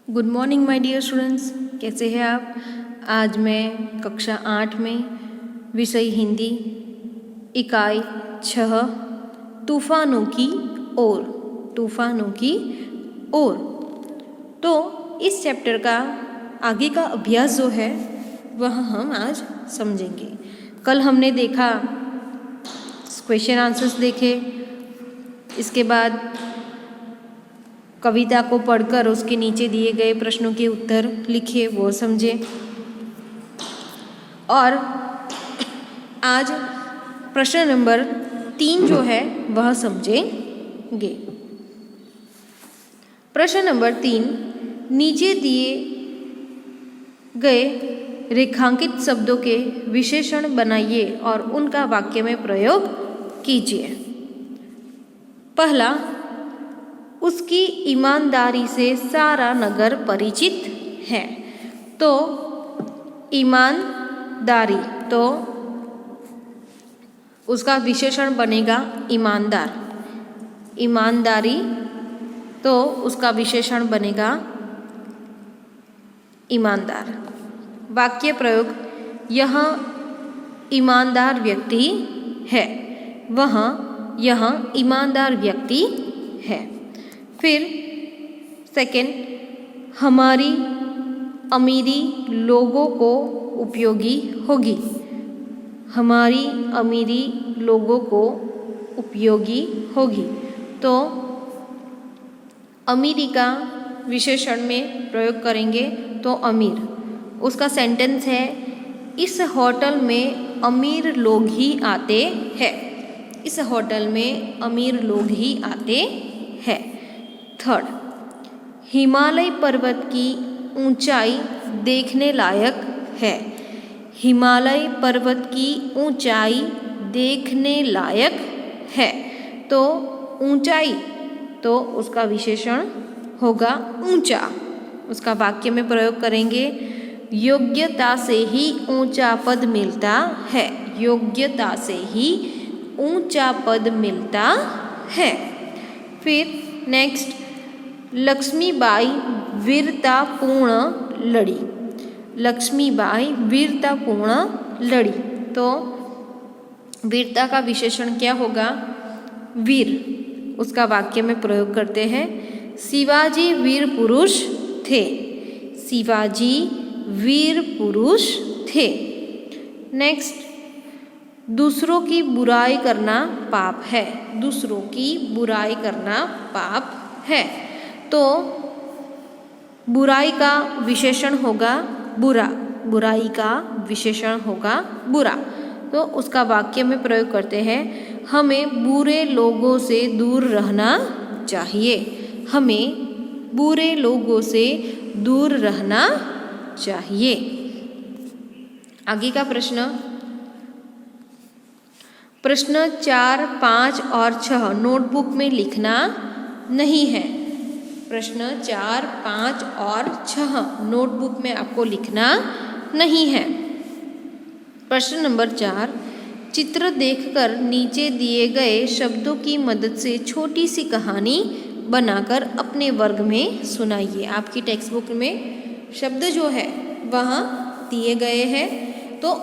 Good morning my dear students, कैसे हैं आप। आज मैं कक्षा 8 में विषय हिंदी इकाई 6 तूफानों की ओर तो इस चैप्टर का आगे का अभ्यास जो है वह हम आज समझेंगे। कल हमने देखा क्वेश्चन आंसर्स देखे, इसके बाद कविता को पढ़कर उसके नीचे दिए गए प्रश्नों के उत्तर लिखे, वो समझे। और आज प्रश्न नंबर 3 जो है वह समझेंगे। प्रश्न नंबर 3, नीचे दिए गए रेखांकित शब्दों के विशेषण बनाइए और उनका वाक्य में प्रयोग कीजिए। पहला, उसकी ईमानदारी से सारा नगर परिचित है। तो ईमानदारी, तो उसका विशेषण बनेगा ईमानदार। ईमानदारी, तो उसका विशेषण बनेगा ईमानदार। वाक्य प्रयोग, यह ईमानदार व्यक्ति है, वह यह ईमानदार व्यक्ति है। फिर सेकंड, हमारी अमीरी लोगों को उपयोगी होगी। हमारी अमीरी लोगों को उपयोगी होगी। तो अमीरी का विशेषण में प्रयोग करेंगे तो अमीर। उसका सेंटेंस है, इस होटल में अमीर लोग ही आते हैं। इस होटल में अमीर लोग ही आते हैं। थर्ड, हिमालय पर्वत की ऊंचाई देखने लायक है। हिमालय पर्वत की ऊंचाई देखने लायक है। तो ऊंचाई, तो उसका विशेषण होगा ऊंचा। उसका वाक्य में प्रयोग करेंगे, योग्यता से ही ऊंचा पद मिलता है। योग्यता से ही ऊंचा पद मिलता है। फिर नेक्स्ट, लक्ष्मीबाई वीरतापूर्ण लड़ी। लक्ष्मीबाई वीरतापूर्ण लड़ी। तो वीरता का विशेषण क्या होगा? वीर। उसका वाक्य में प्रयोग करते हैं, शिवाजी वीर पुरुष थे। शिवाजी वीर पुरुष थे। नेक्स्ट, दूसरों की बुराई करना पाप है। दूसरों की बुराई करना पाप है। तो बुराई का विशेषण होगा बुरा। बुराई का विशेषण होगा बुरा। तो उसका वाक्य में प्रयोग करते हैं, हमें बुरे लोगों से दूर रहना चाहिए। हमें बुरे लोगों से दूर रहना चाहिए। आगे का प्रश्न, प्रश्न 4, 5 और 6 नोटबुक में लिखना नहीं है। प्रश्न 4, 5 और 6 नोटबुक में आपको लिखना नहीं है। प्रश्न नंबर 4, चित्र देखकर नीचे दिए गए शब्दों की मदद से छोटी सी कहानी बनाकर अपने वर्ग में सुनाइए। आपकी टेक्स्ट बुक में शब्द जो है वह दिए गए हैं, तो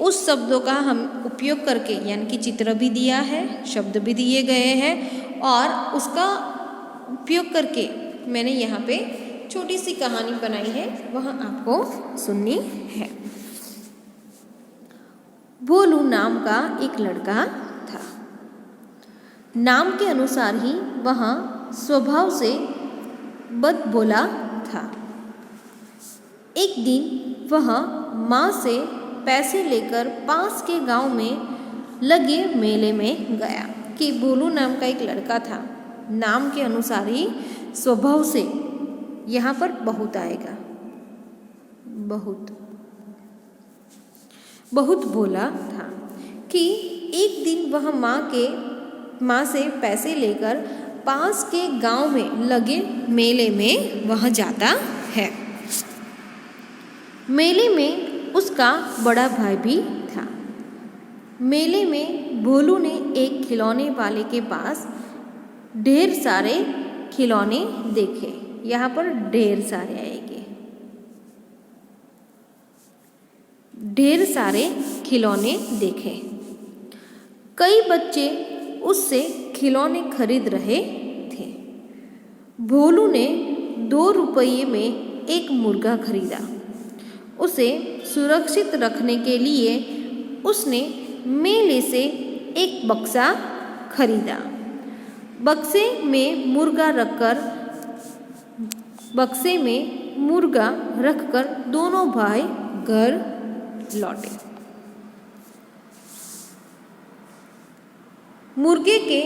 उस शब्दों का हम उपयोग करके, यानी कि चित्र भी दिया है, शब्द भी दिए गए हैं, और उसका उपयोग करके मैंने यहाँ पे छोटी सी कहानी बनाई है, वह आपको सुननी है। भोलू नाम का एक लड़का था। नाम के अनुसार ही वह स्वभाव से बदबोला था। एक दिन वह माँ से पैसे लेकर पास के गांव में लगे मेले में गया। कि भोलू नाम का एक लड़का था। नाम के अनुसार ही स्वभाव से, यहाँ पर बहुत आएगा, बहुत भोला था। कि एक दिन वह माँ से पैसे लेकर पास के गांव में लगे मेले में वह जाता है। मेले में उसका बड़ा भाई भी था। मेले में भोलू ने एक खिलौने वाले के पास ढेर सारे खिलौने देखे। यहाँ पर ढेर सारे आएंगे। ढेर सारे खिलौने देखे। कई बच्चे उससे खिलौने खरीद रहे थे। भोलू ने 2 रुपये में एक मुर्गा खरीदा। उसे सुरक्षित रखने के लिए उसने मेले से एक बक्सा खरीदा। बक्से में मुर्गा रखकर दोनों भाई घर लौटे। मुर्गे के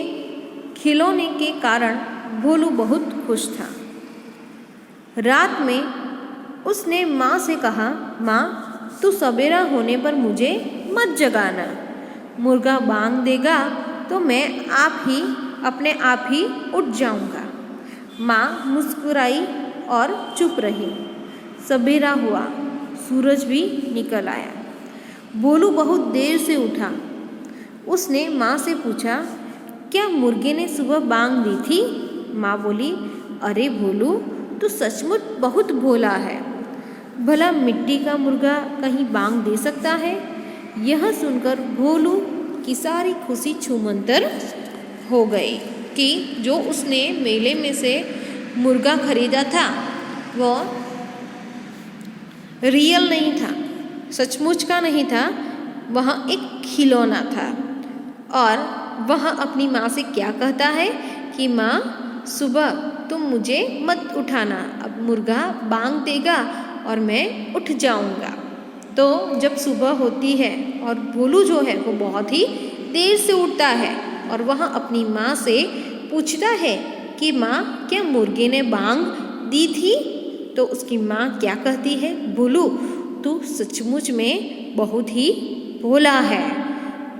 खिलौने के कारण भोलू बहुत खुश था। रात में उसने माँ से कहा, माँ, तू सवेरा होने पर मुझे मत जगाना। मुर्गा बांग देगा तो मैं अपने आप ही उठ जाऊंगा। माँ मुस्कुराई और चुप रही। सवेरा हुआ, सूरज भी निकल आया। भोलू बहुत देर से उठा। उसने माँ से पूछा, क्या मुर्गे ने सुबह बांग दी थी? माँ बोली, अरे भोलू, तू सचमुच बहुत भोला है। भला मिट्टी का मुर्गा कहीं बांग दे सकता है? यह सुनकर भोलू की सारी खुशी छूमंतर हो गई कि जो उसने मेले में से मुर्गा खरीदा था वह रियल नहीं था, सचमुच का नहीं था, वह एक खिलौना था। और वह अपनी माँ से क्या कहता है कि माँ, सुबह तुम मुझे मत उठाना, अब मुर्गा बांग देगा और मैं उठ जाऊंगा। तो जब सुबह होती है और भोलू जो है वो बहुत ही देर से उठता है और वह अपनी माँ से पूछता है कि माँ, क्या मुर्गे ने बांग दी थी? तो उसकी माँ क्या कहती है, भोलू, तू सचमुच में बहुत ही भोला है।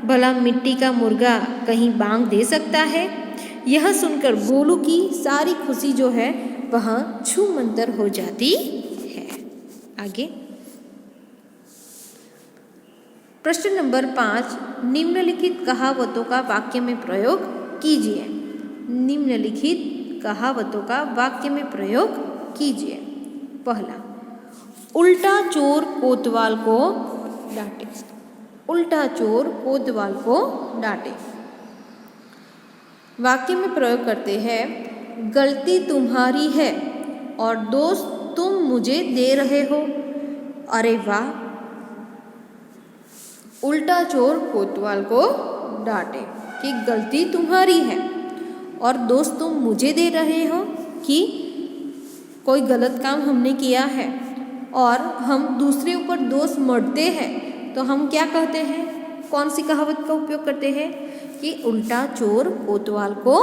भला मिट्टी का मुर्गा कहीं बांग दे सकता है? यह सुनकर भोलू की सारी खुशी जो है वह छूमंतर हो जाती है। आगे प्रश्न नंबर 5, निम्नलिखित कहावतों का वाक्य में प्रयोग कीजिए। निम्नलिखित कहावतों का वाक्य में प्रयोग कीजिए। पहला, उल्टा चोर कोतवाल को डांटे। उल्टा चोर कोतवाल को डांटे। वाक्य में प्रयोग करते हैं, गलती तुम्हारी है और दोष तुम मुझे दे रहे हो। अरे वाह! उल्टा चोर कोतवाल को डांटे कि गलती तुम्हारी है और दोष तुम मुझे दे रहे हो कि कोई गलत काम हमने किया है और हम दूसरे ऊपर दोष मढ़ते हैं तो हम क्या कहते हैं, कौन सी कहावत का उपयोग करते हैं कि उल्टा चोर कोतवाल को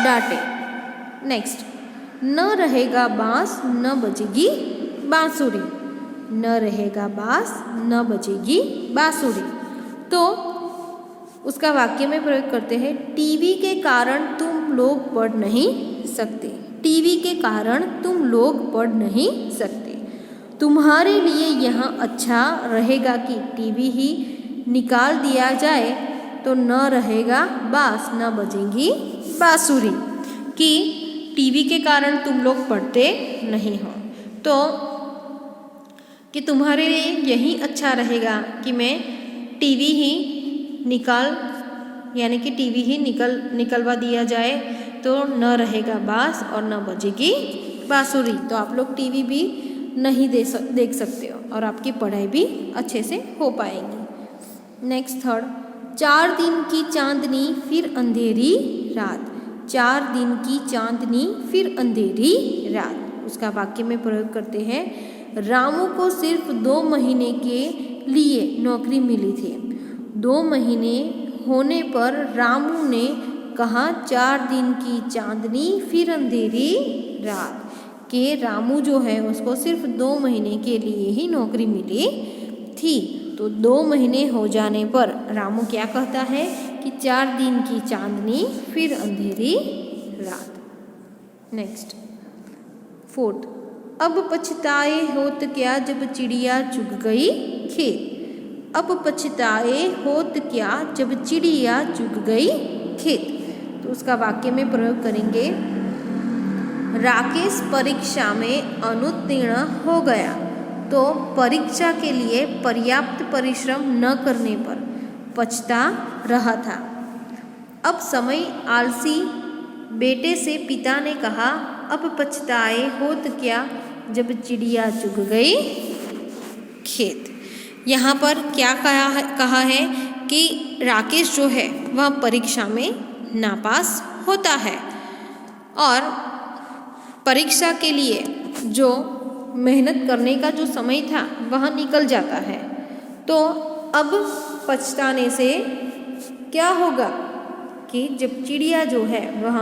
डांटे। नेक्स्ट, न रहेगा बांस न बजेगी बांसुरी। न रहेगा बांस न बजेगी बांसुरी। तो उसका वाक्य में प्रयोग करते हैं, टीवी के कारण तुम लोग पढ़ नहीं सकते। टीवी के कारण तुम लोग पढ़ नहीं सकते। तुम्हारे लिए यह अच्छा रहेगा कि टीवी ही निकाल दिया जाए तो न रहेगा बांस न बजेगी बांसुरी। कि टीवी के कारण तुम लोग पढ़ते नहीं हो, तो कि तुम्हारे लिए यही अच्छा रहेगा कि मैं टीवी ही निकलवा दिया जाए तो न रहेगा बांस और न बजेगी बांसुरी। तो आप लोग टीवी भी नहीं देख सकते हो और आपकी पढ़ाई भी अच्छे से हो पाएगी। नेक्स्ट थर्ड, 4 दिन की चांदनी फिर अंधेरी रात। 4 दिन की चांदनी फिर अंधेरी रात। उसका वाक्य में प्रयोग करते हैं, रामू को सिर्फ 2 महीने के लिए नौकरी मिली थी। 2 महीने होने पर रामू ने कहा, 4 दिन की चांदनी फिर अंधेरी रात। कि रामू जो है उसको सिर्फ 2 महीने के लिए ही नौकरी मिली थी। तो 2 महीने हो जाने पर रामू क्या कहता है कि 4 दिन की चांदनी फिर अंधेरी रात। नेक्स्ट फोर्थ, अब पछताए होत क्या जब चिड़िया चुग गई खेत। अब पछताए होत क्या जब चिड़िया चुग गई खेत। तो उसका वाक्य में प्रयोग करेंगे, राकेश परीक्षा में अनुत्तीर्ण हो गया तो परीक्षा के लिए पर्याप्त परिश्रम न करने पर पछता रहा था। अब समय आलसी बेटे से पिता ने कहा, अब पछताए होत क्या जब चिड़िया चुग गई खेत। यहाँ पर क्या कहा है कि राकेश जो है वह परीक्षा में नापास होता है और परीक्षा के लिए जो मेहनत करने का जो समय था वह निकल जाता है। तो अब पछताने से क्या होगा कि जब चिड़िया जो है वह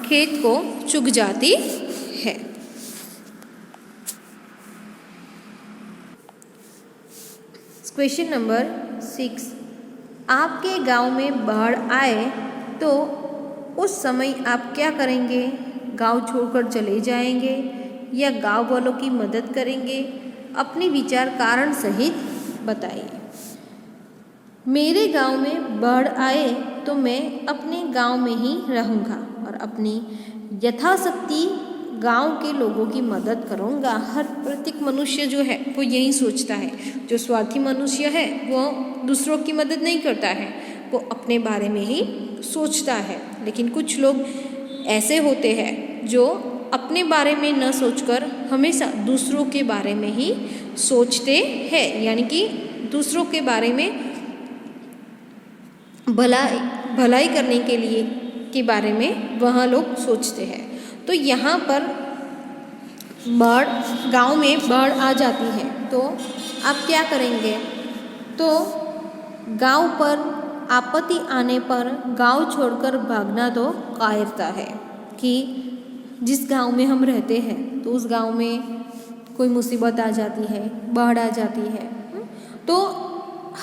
खेत को चुग जाती है। क्वेश्चन नंबर 6, आपके गांव में बाढ़ आए तो उस समय आप क्या करेंगे? गांव छोड़कर चले जाएंगे या गांव वालों की मदद करेंगे? अपने विचार कारण सहित बताइए। मेरे गांव में बाढ़ आए तो मैं अपने गांव में ही रहूँगा और अपनी यथाशक्ति गांव के लोगों की मदद करूँगा। हर प्रत्येक मनुष्य जो है वो यही सोचता है। जो स्वार्थी मनुष्य है वो दूसरों की मदद नहीं करता है, वो अपने बारे में ही सोचता है। लेकिन कुछ लोग ऐसे होते हैं जो अपने बारे में न सोचकर हमेशा दूसरों के बारे में ही सोचते हैं, यानी कि दूसरों के बारे में भलाई करने के लिए के बारे में वह लोग सोचते हैं। तो यहाँ पर गांव में बाढ़ आ जाती है तो आप क्या करेंगे? तो गांव पर आपत्ति आने पर गांव छोड़कर भागना तो कायरता है कि जिस गांव में हम रहते हैं तो उस गांव में कोई मुसीबत आ जाती है, बाढ़ आ जाती है, तो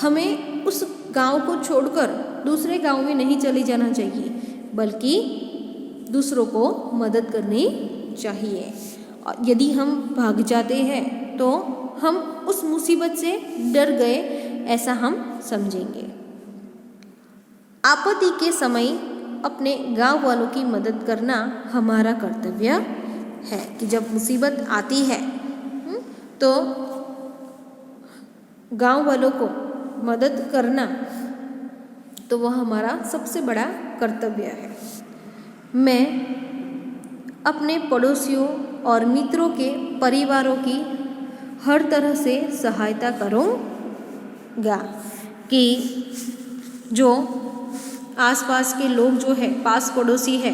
हमें उस गांव को छोड़कर दूसरे गांव में नहीं चले जाना चाहिए, बल्कि दूसरों को मदद करनी चाहिए। और यदि हम भाग जाते हैं तो हम उस मुसीबत से डर गए ऐसा हम समझेंगे। आपत्ति के समय अपने गांव वालों की मदद करना हमारा कर्तव्य है कि जब मुसीबत आती है तो गांव वालों को मदद करना तो वह हमारा सबसे बड़ा कर्तव्य है। मैं अपने पड़ोसियों और मित्रों के परिवारों की हर तरह से सहायता करूँगा कि जो आसपास के लोग जो है, पास पड़ोसी है,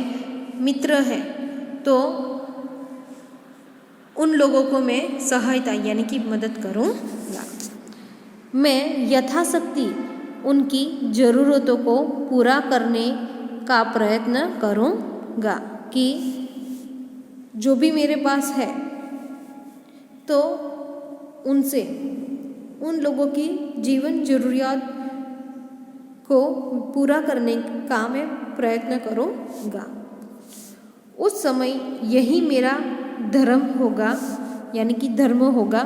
मित्र है, तो उन लोगों को मैं सहायता यानी कि मदद करूँगा। मैं यथाशक्ति उनकी ज़रूरतों को पूरा करने का प्रयत्न करूँगा कि जो भी मेरे पास है तो उनसे उन लोगों की जीवन ज़रूरियात को पूरा करने का मैं प्रयत्न करूँगा। उस समय यही मेरा धर्म होगा, यानी कि धर्म होगा,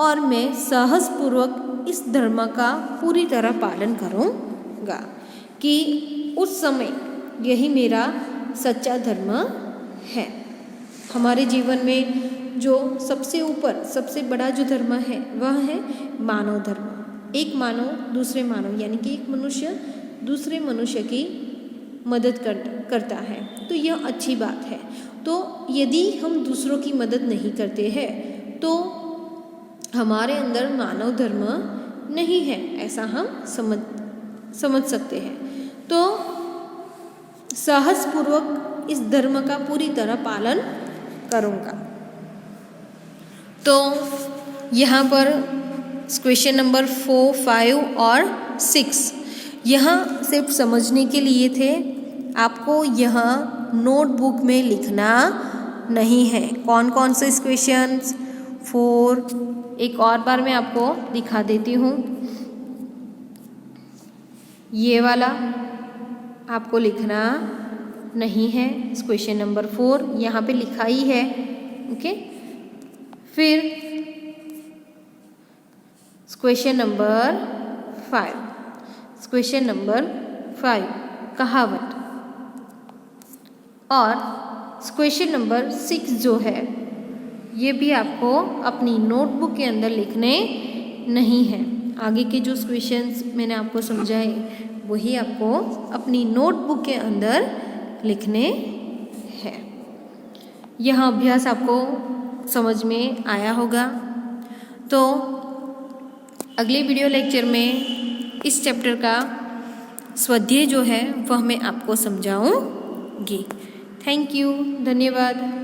और मैं साहसपूर्वक इस धर्म का पूरी तरह पालन करूँगा कि उस समय यही मेरा सच्चा धर्म है। हमारे जीवन में जो सबसे ऊपर सबसे बड़ा जो धर्म है वह है मानव धर्म। एक मानव दूसरे मानव यानी कि एक मनुष्य दूसरे मनुष्य की मदद करता है, तो यह अच्छी बात है। तो यदि हम दूसरों की मदद नहीं करते हैं तो हमारे अंदर मानव धर्म नहीं है, ऐसा हम समझ सकते हैं। तो साहसपूर्वक इस धर्म का पूरी तरह पालन करूँगा। तो यहाँ पर क्वेश्चन नंबर 4, 5 और 6 यहाँ सिर्फ समझने के लिए थे। आपको यहाँ नोटबुक में लिखना नहीं है। कौन कौन से क्वेश्चंस? 4, एक और बार मैं आपको दिखा देती हूँ। ये वाला आपको लिखना नहीं है। क्वेश्चन नंबर 4 यहाँ पे लिखा ही है, ओके। फिर क्वेश्चन नंबर 5, कहावत, और क्वेश्चन नंबर 6 जो है ये भी आपको अपनी नोटबुक के अंदर लिखने नहीं हैं। आगे के जो क्वेश्चंस मैंने आपको समझाए वही आपको अपनी नोटबुक के अंदर लिखने हैं। यह अभ्यास आपको समझ में आया होगा। तो अगले वीडियो लेक्चर में इस चैप्टर का स्वाध्याय जो है वह मैं आपको समझाऊंगी। थैंक यू, धन्यवाद।